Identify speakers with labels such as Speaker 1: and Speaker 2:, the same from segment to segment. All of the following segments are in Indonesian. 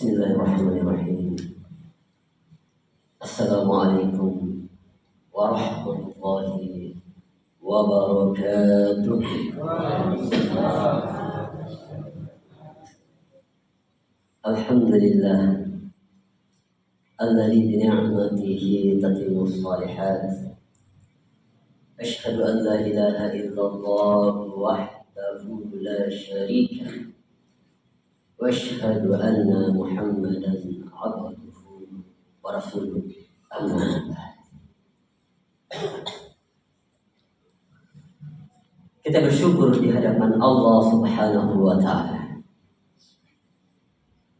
Speaker 1: Bismillahirrahmanirrahim. Assalamualaikum warahmatullahi wabarakatuh. Alhamdulillah alladzi bi ni'matihi tatimmu shalihat. Asyhadu an la ilaha illallah wahdahu la syarika lahu. Wa asyhadu anna Muhammadan abduhu wa rasuluh. Amma ba'd. Kita bersyukur di hadapan Allah Subhanahu wa ta'ala.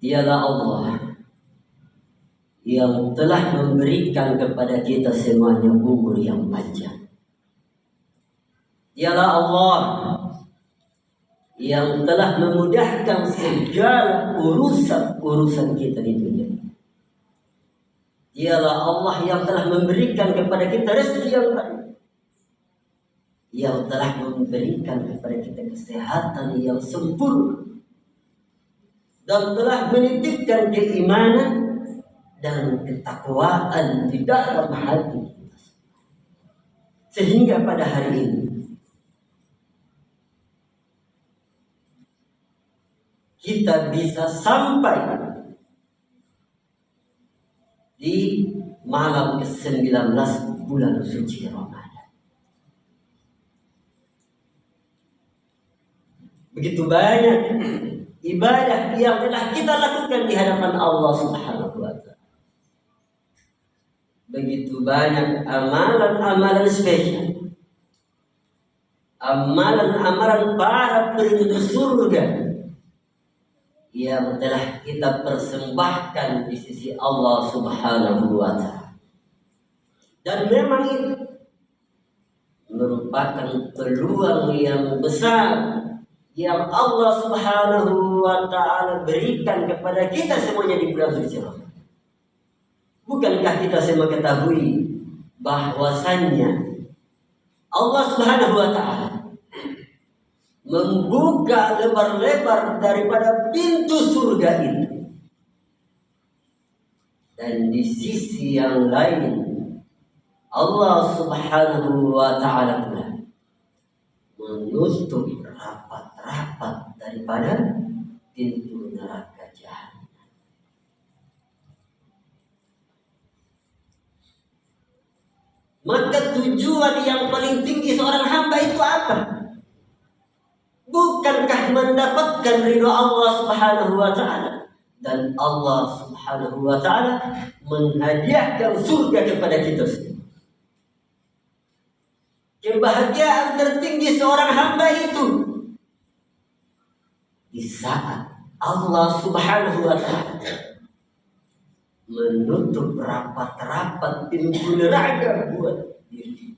Speaker 1: Dialah Allah yang telah memberikan kepada kita semuanya umur yang panjang. Dialah Allah yang telah memudahkan segala urusan kita di dunia. Dialah Allah yang telah memberikan kepada kita rezeki yang baik, yang telah memberikan kepada kita kesehatan yang sempurna, dan telah menitipkan keimanan dan ketakwaan di dalam hati kita, sehingga pada hari ini kita bisa sampai di malam ke-19 bulan suci Ramadan. Begitu banyak ibadah yang telah kita lakukan di hadapan Allah Subhanahu wa ta'ala. Begitu banyak amalan-amalan spesial, amalan-amalan para penduduk surga yang telah kita persembahkan di sisi Allah Subhanahu wa ta'ala. Dan memang itu merupakan peluang yang besar yang Allah Subhanahu wa ta'ala berikan kepada kita semuanya di bulan suci Ramadan. Bukankah kita semua ketahui bahwasannya Allah Subhanahu wa ta'ala membuka lebar-lebar daripada pintu surga itu, dan di sisi yang lain Allah Subhanahu wa ta'ala pula menutup rapat-rapat daripada pintu neraka jahanam. Maka tujuan yang paling tinggi seorang hamba itu apa? Bukankah mendapatkan ridho Allah Subhanahu wa ta'ala? Dan Allah Subhanahu wa ta'ala menghadiahkan surga kepada kita semua. Kebahagiaan tertinggi seorang hamba itu di saat Allah Subhanahu wa ta'ala menutup rapat-rapat pintu neraka buat diri.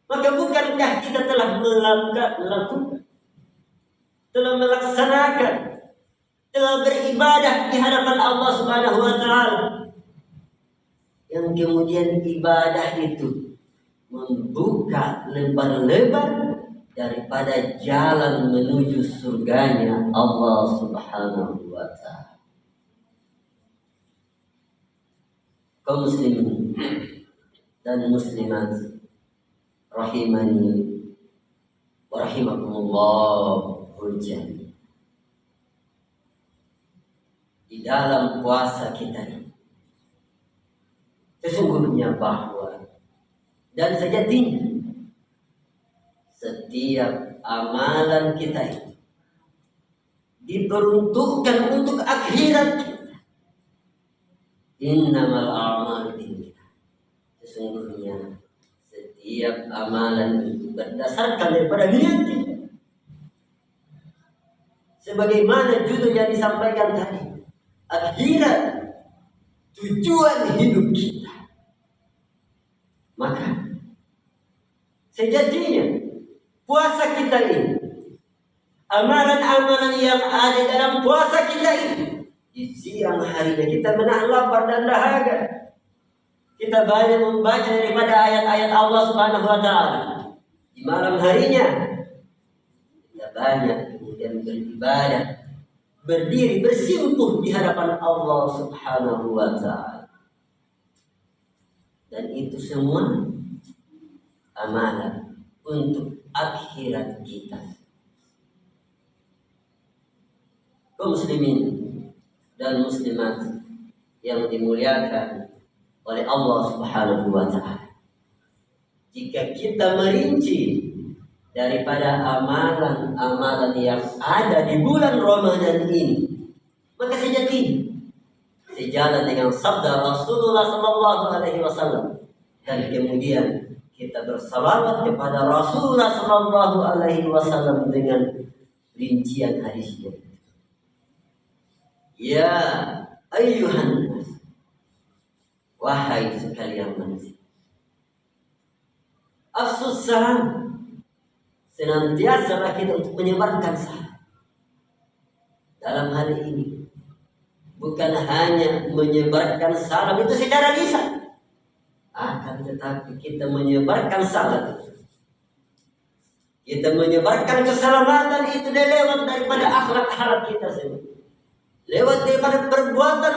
Speaker 1: Maka bukankah kita telah melakukan, telah melaksanakan, telah beribadah di hadapan Allah Subhanahu wa ta'ala, yang kemudian ibadah itu membuka lebar-lebar daripada jalan menuju surganya Allah Subhanahu wa ta'ala. Kaum muslimin dan muslimat rahimani wa rahimakumullah jami'an. Di dalam puasa kita ini sesungguhnya bahwa dan sejatinya setiap amalan kita ini diperuntukkan untuk akhirat kita. Innamal a'malu binniyat. Sesungguhnya setiap amalan itu berdasarkan daripada niat kita. Sebagaimana judul yang disampaikan tadi, akhirat tujuan hidup kita. Maka sejatinya puasa kita ini, amalan-amalan yang ada dalam puasa kita ini, di siang harinya kita menahan lapar dan dahaga. Kita banyak membaca daripada ayat-ayat Allah Subhanahu wa ta'ala. Di malam harinya kita banyak kemudian beribadah berdiri bersimpuh di hadapan Allah Subhanahu wa taala. Dan itu semua amalan untuk akhirat kita. Kaum muslimin dan muslimat yang dimuliakan oleh Allah Subhanahu wa taala. Jika kita merinci daripada amalan-amalan yang ada di bulan Ramadan ini, maka sejatinya sejalan dengan sabda Rasulullah sallallahu alaihi wasallam, dan kemudian kita bersalawat kepada Rasulullah sallallahu alaihi wasallam dengan rincian hadisnya. Ya ayyuhan nas, wahai sekalian manusia, afsus salam, senantiasa kita untuk menyebarkan salam. Dalam hal ini bukan hanya menyebarkan salam itu secara lisan, akan tetapi kita menyebarkan salam, kita menyebarkan keselamatan itu lewat daripada akhlak kita semua, lewat daripada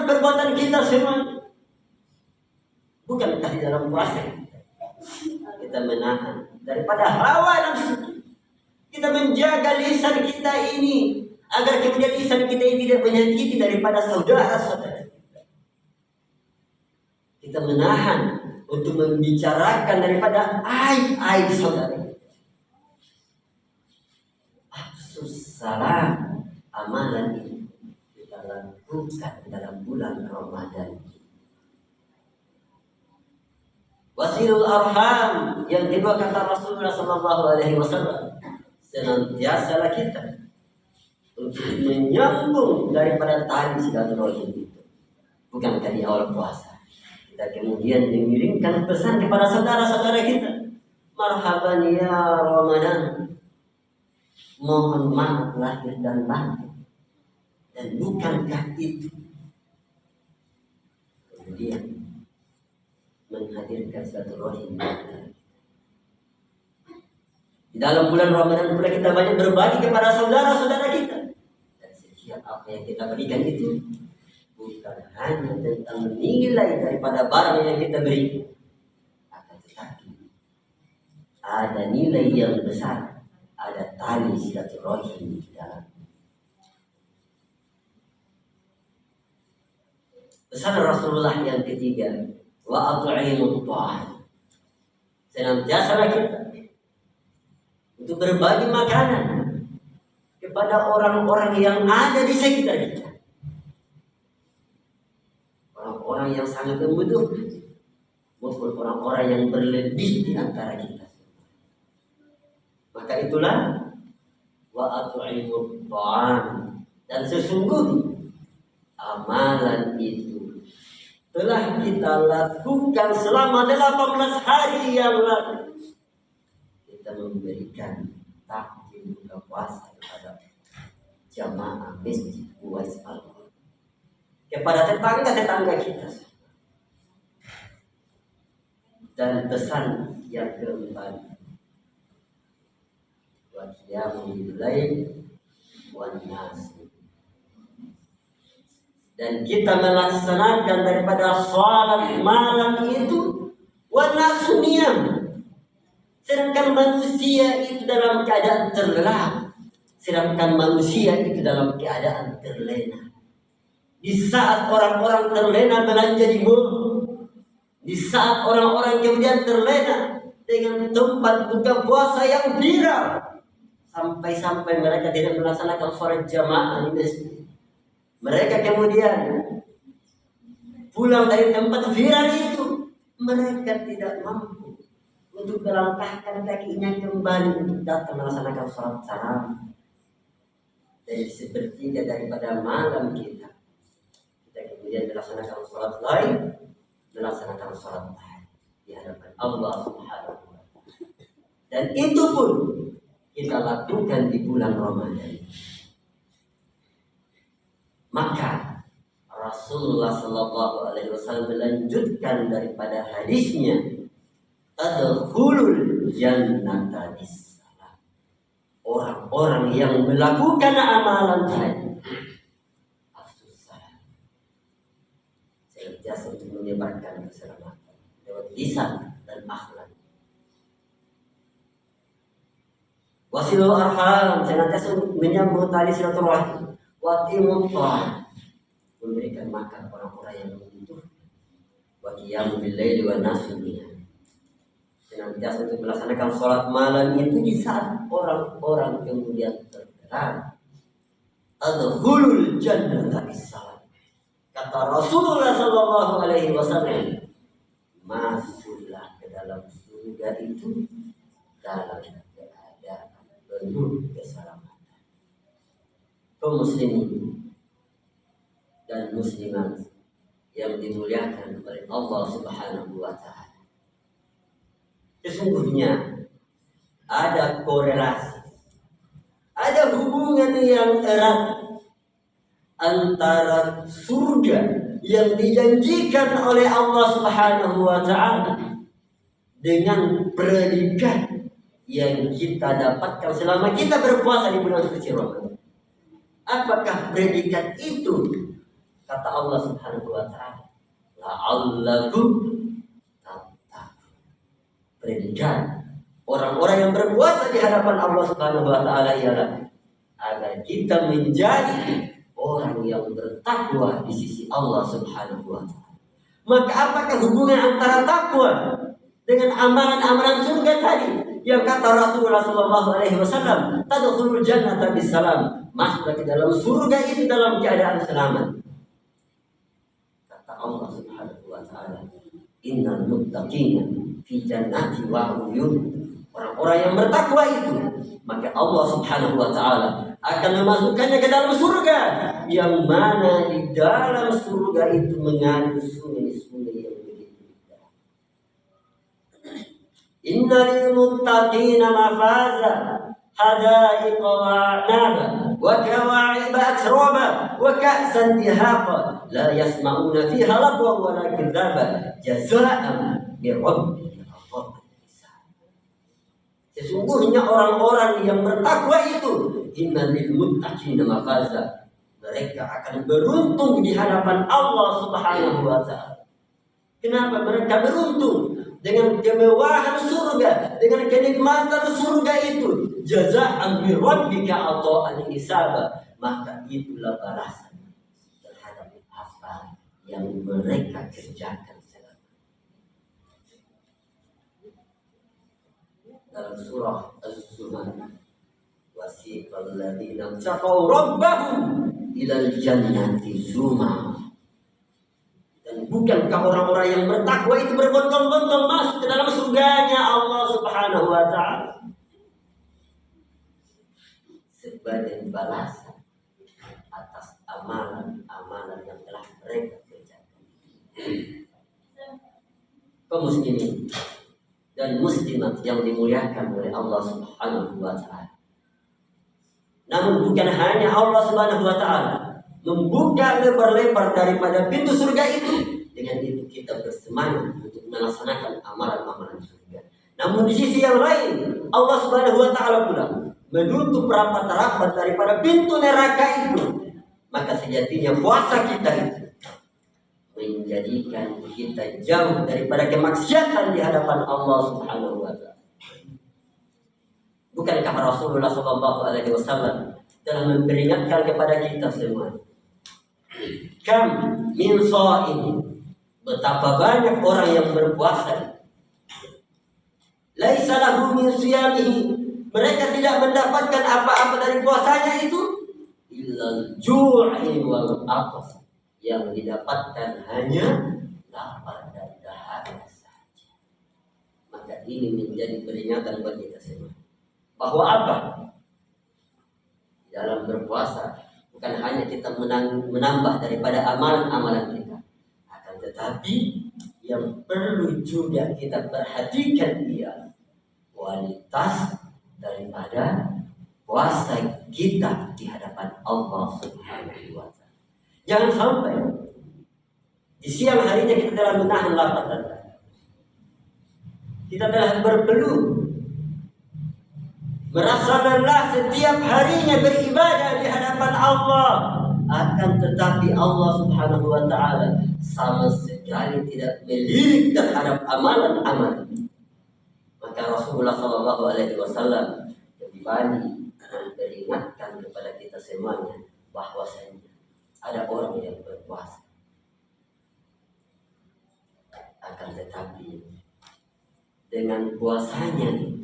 Speaker 1: perbuatan kita semua. Bukankah di dalam puasa kita menahan daripada hawa nafsu, kita menjaga lisan kita ini agar kemudian lisan kita ini tidak menyakiti daripada saudara-saudara kita. Kita menahan untuk membicarakan daripada aib-aib saudara. Afsus salam, amalan ini kita lakukan dalam bulan Ramadan. Wasilul arham, yang kedua kata Rasulullah sallallahu alaihi wasallam, senantiasalah kita untuk menyambung daripada tali silaturahim itu. Bukan tadi awal puasa kita kemudian mengirimkan pesan kepada saudara-saudara kita, marhaban ya Ramadan, mohon maaf lahir dan batin. Dan bukankah itu kemudian menghadirkan silaturahim? Di dalam bulan Ramadan pula kita banyak berbagi kepada saudara-saudara kita. Dan setiap apa yang kita berikan itu bukan hanya tentang nilai daripada barang yang kita beri, akan tetapi ada nilai yang besar, ada tali silaturahim di dalam. Pesan Rasulullah yang ketiga, wa at'imut ta'am, senantiasa kita untuk berbagi makanan kepada orang-orang yang ada di sekitar kita, orang-orang yang sangat membutuhkan maupun orang-orang yang berlebih di antara kita. Maka itulah wa at'imut ta'am, dan sesungguhnya amalan itu telah kita lakukan selama 18 hari yang lalu. Kita memberikan takjil buka puasa kepada jamaah masjid Uwais Al-Qarni, kepada tetangga-tetangga kita. Dan pesan yang keempat, wa qiyamul lail wan nas, dan kita melaksanakan daripada salat malam itu wan nasu niyam, sedangkan manusia itu dalam keadaan terlelap, sedangkan manusia itu dalam keadaan terlena. Di saat orang-orang terlena belanja di mall, di saat orang-orang kemudian terlena dengan tempat buka puasa yang viral, sampai-sampai mereka tidak melaksanakan sholat jamaah di masjid. Mereka kemudian pulang dari tempat viral itu, mereka tidak mampu untuk melangkahkan kakinya kembali untuk datang melaksanakan sholat salam. Dari sepertiga daripada malam kita kemudian melaksanakan sholat lain, melaksanakan sholat lain di hadapan Allah Subhanahu wa taala. Dan itu pun kita lakukan di bulan Ramadan. Maka Rasulullah sallallahu alaihi wasallam melanjutkan daripada hadisnya, adkhulul jannata bisalam. Orang-orang yang melakukan amalan tadi senantiasa untuk menyebarkan keselamatan lewat lisan dan akhlak. Wasilul arham, senantiasa menyambung tali silaturahmi. Watimut ta'ah, memberikan makan orang-orang yang membutuhkan. Wa qiyamul laili wan nasu minha, senantiasa untuk melaksanakan sholat malam itu di saat orang-orang kemudian tergerak. Adkhulul jannata bisalam, kata Rasulullah sallallahu alaihi wasallam, masuklah ke dalam surga itu dalam keadaan penuh keselamatan. Kaum muslimin dan muslimat yang dimuliakan oleh Allah Subhanahu wa taala, sesungguhnya ada korelasi, ada hubungan yang erat antara surga yang dijanjikan oleh Allah Subhanahu wa taala dengan predikat yang kita dapatkan selama kita berpuasa di bulan suci Ramadan. Apakah predikat itu? Kata Allah Subhanahu wa taala, la'allakum tattaqun. Predikat orang-orang yang berpuasa di hadapan Allah Subhanahu wa taala ialah agar kita menjadi orang yang bertakwa di sisi Allah Subhanahu wa taala. Maka apakah hubungan antara takwa dengan amalan-amalan surga tadi? Yang kata Rasulullah sallallahu alaihi wasallam, tadkhulul jannata bisalam, masuk ke dalam surga itu dalam keadaan selamat. Kata Allah Subhanahu wa taala, innal muttaqina fi jannati wa uyun. Orang-orang yang bertakwa itu, maka Allah Subhanahu wa taala akan memasukkannya ke dalam surga, yang mana di dalam surga itu mengandung sungai-sungai yang begitu indah. Innal muttaqina mafaza hadaiqa wa a'naba wa kawa'iba atraba wa ka'san dihaqa la yasma'una fiha lagwa wa la kadzaba jazaa'an min rabbika. Sesungguhnya orang-orang yang bertakwa itu, innal muttaqina mafaza, mereka akan beruntung di hadapan Allah Subhanahu wa taala. Kenapa mereka beruntung? Dengan kemewahan surga, dengan kenikmatan surga itu, jazaa'an min rabbika ata'an hisaba, maka itulah balasan terhadap apa yang mereka kerjakan. Dalam surah Az-Zumar, wasiqal ladzina taqaw rabbahum ilal jannati zumar. Dan bukankah orang-orang yang bertakwa itu berbondong-bondong masuk ke dalam surganya Allah Subhanahu wa taala sebagai balasan atas amalan-amalan yang telah mereka kerjakan. Kaum muslimin dan muslimat yang dimuliakan oleh Allah Subhanahu wa taala. Namun bukan hanya Allah Subhanahu wa taala membuka lebar-lebar daripada pintu surga itu, dengan itu kita bersemangat untuk melaksanakan amalan-amalan surga. Namun di sisi yang lain, Allah Subhanahu wa taala pula menutup rapat-rapat daripada pintu neraka itu. Maka sejatinya puasa kita itu menjadikan kita jauh daripada kemaksiatan di hadapan Allah Subhanahu wa taala. Bukankah Rasulullah sallallahu alaihi wasallam telah memperingatkan kepada kita semua? Kam min sha'im, betapa banyak orang yang berpuasa, laisa lahu min siyamihi, mereka tidak mendapatkan apa-apa dari puasanya itu, illal ju'i wal 'athas, yang didapatkan hanya lapar dan dahaga saja. Maka ini menjadi peringatan bagi kita semua bahwa apa? Dalam berpuasa bukan hanya kita menambah daripada amalan-amalan kita, akan tetapi yang perlu juga kita perhatikan ialah kualitas daripada puasa kita di hadapan Allah Subhanahu wa taala. Jangan sampai di siang harinya kita telah menahan lapar dan dahaga, kita telah berpeluh, merasa lelah setiap harinya beribadah di hadapan Allah, akan tetapi Allah Subhanahu wa taala sama sekali sekali tidak melirik terhadap amalan-amalan. Maka Rasulullah Shallallahu Alaihi Wasallam kembali memperingatkan kepada kita semuanya bahwasanya ada orang yang berpuasa, akan tetapi dengan puasanya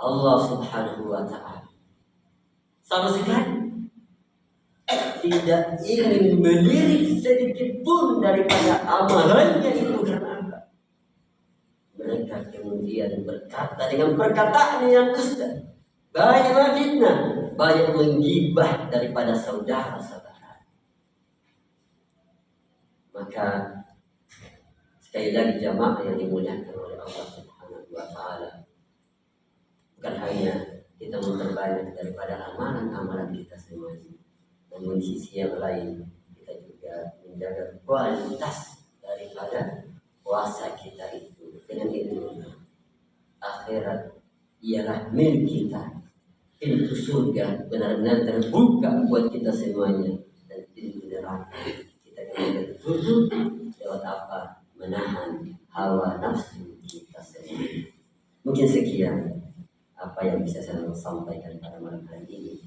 Speaker 1: Allah Subhanahu wa Ta'ala sama sekali tidak ingin melirik sedikit pun daripada amalannya itu. Karena apa? Mereka kemudian berkata dengan perkataan yang dusta, banyak fitnah, banyak menggibah daripada saudara-saudara. Maka sekali lagi jamaah yang dimuliakan oleh Allah Subhanahu wa Ta'ala, bukan hanya kita memperbanyak daripada amalan-amalan kita semuanya, namun sisi yang lain kita juga menjaga kualitas daripada puasa kita itu. Dengan itu akhirat ialah milik kita, pintu surga benar-benar terbuka buat kita semuanya, dan pintu neraka kita kemudian tutup lewat apa? Menahan hawa nafsu kita sendiri. Mungkin sekian apa yang bisa saya sampaikan pada malam hari ini.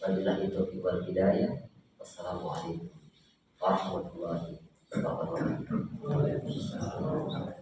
Speaker 1: Wabillahi taufiq wal hidayah. Wassalamualaikum warahmatullahi wabarakatuh.